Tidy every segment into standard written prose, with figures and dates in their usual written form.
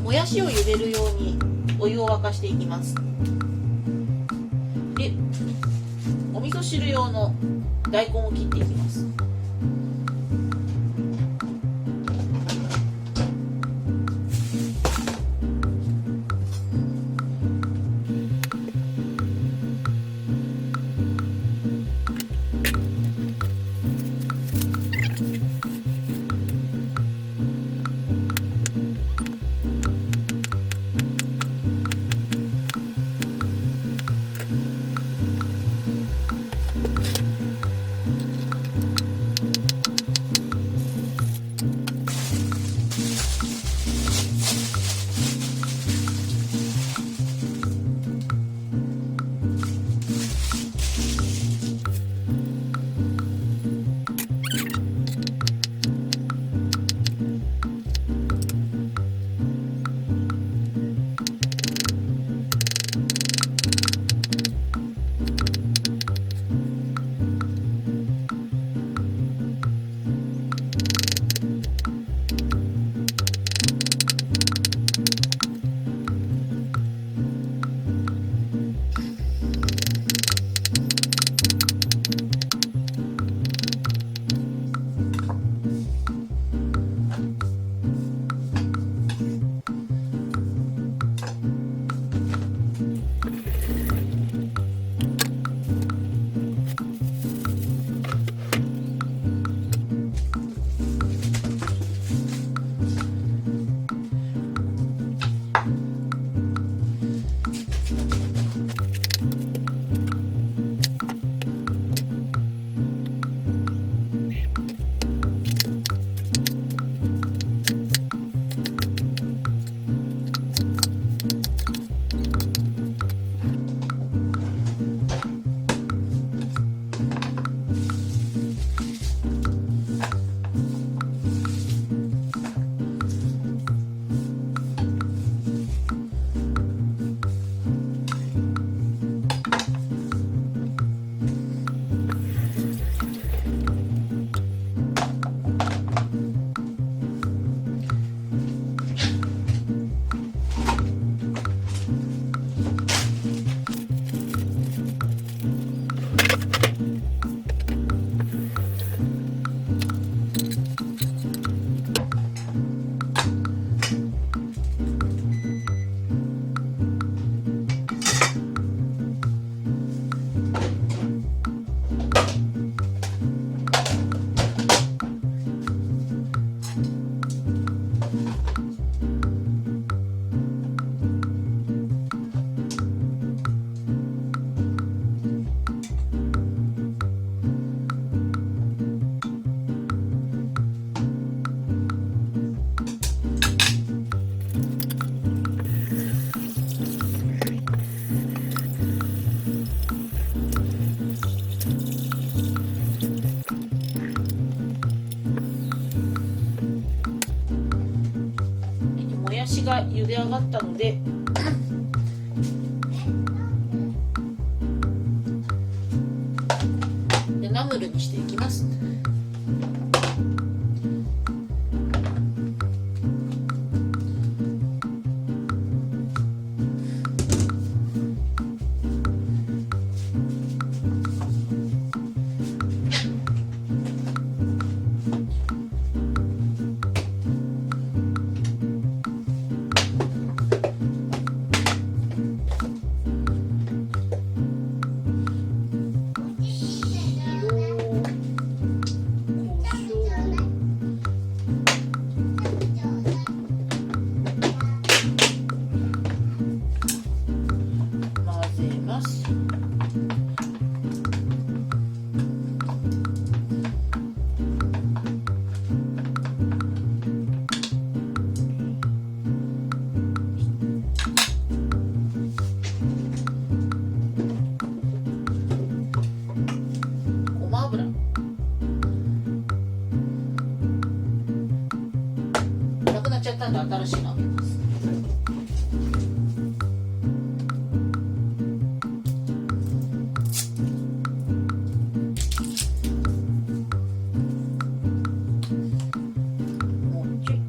もやしを茹でるようにお湯を沸かしていきます。で、お味噌汁用の大根を切っていきます。が茹で上がったのでナムルにしていきます。新しいのあげます。もうちょい。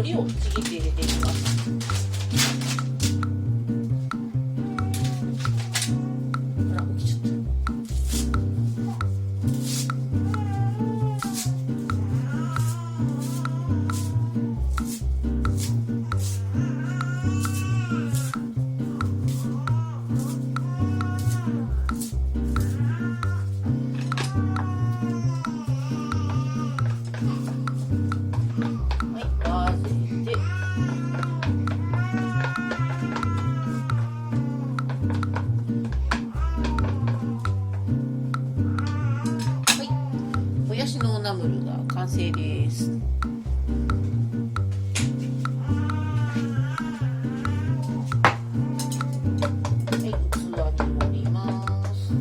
りをちぎって入れていきます。もやしのナムルが完成です。はい、器に盛ります。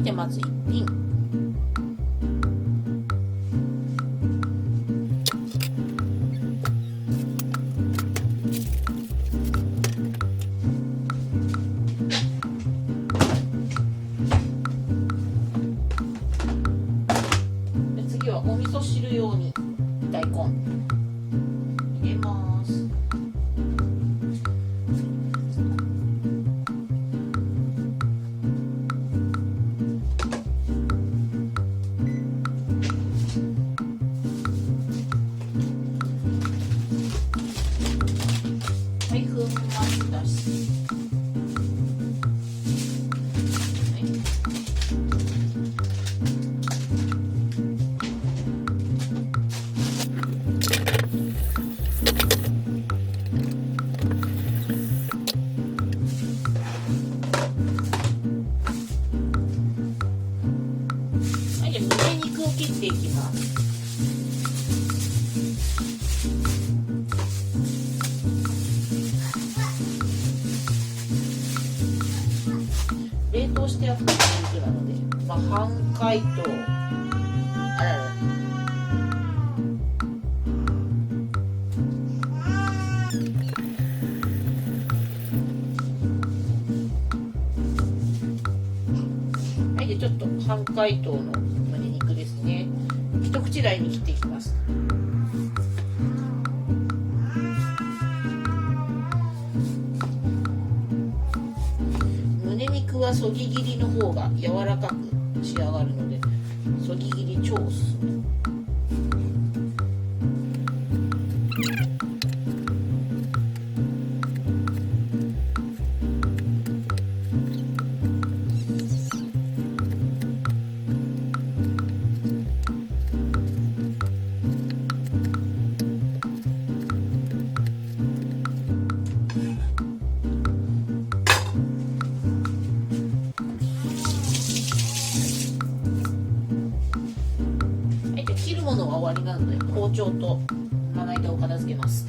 でまず1品、で次はお味噌汁用に大根入れます。はい、粉末だし、はい、で胸肉を切っていきます。冷凍してあった鶏肉なので、半解凍、あらら、はい、でちょっと半解凍の胸肉ですね。一口大に切っていきます。胸肉はそぎ切りの方が柔らかく仕上がるので、そぎ切り超おすすめ。切るものは終わりなので、包丁とまな板を片付けます。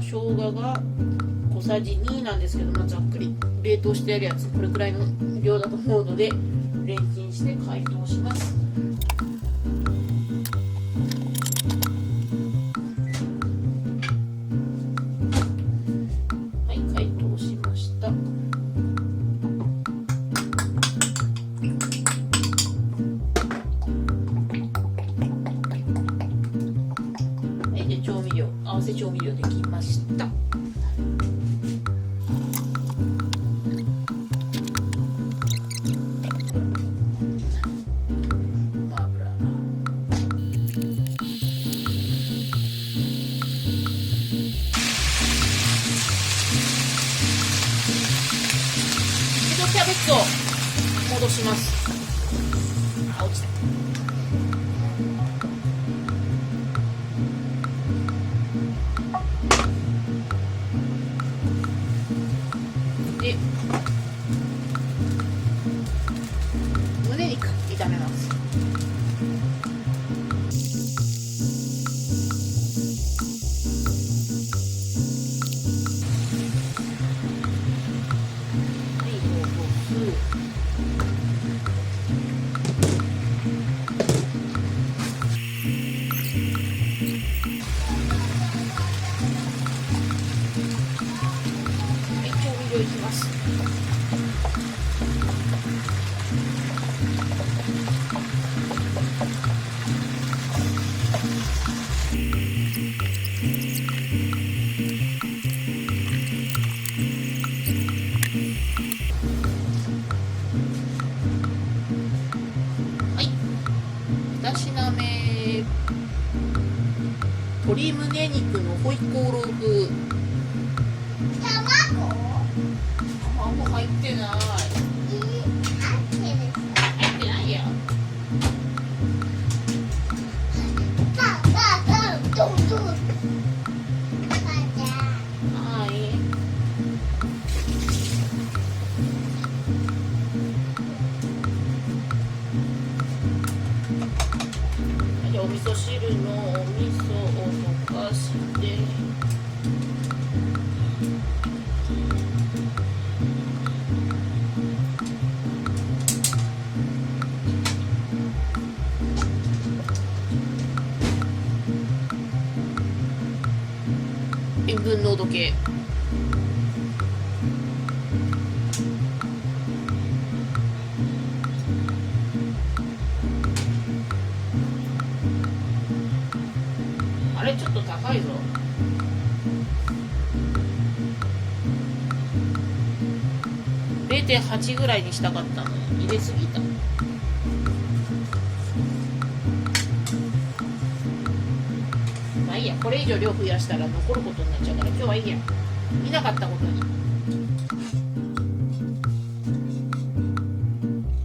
生姜が小さじ2なんですけど、ざっくり冷凍してあるやつ、これくらいの量だと思うのでレンチンして解凍します。はい、解凍しました。合わせ調味料できました。一度キャベツを戻します。落ちた。で、胸肉炒めます。はい、戻す。いきます。はい、2品目、鶏むね肉のホイコーロー風。卵入ってない。入ってないよ。はい。じゃあお味噌汁のお味噌を溶かして。塩分濃度計。あれちょっと高いぞ。0.8 ぐらいにしたかったのに入れすぎた。まあいいや、これ以上量増やしたら残ることになっちゃうから今日はいいや、見なかったことに。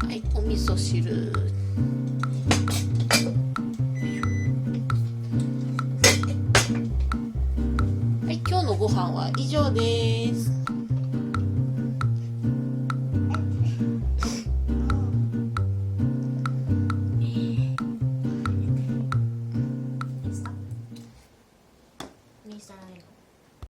はい、お味噌汁。はい、今日のご飯は以上です。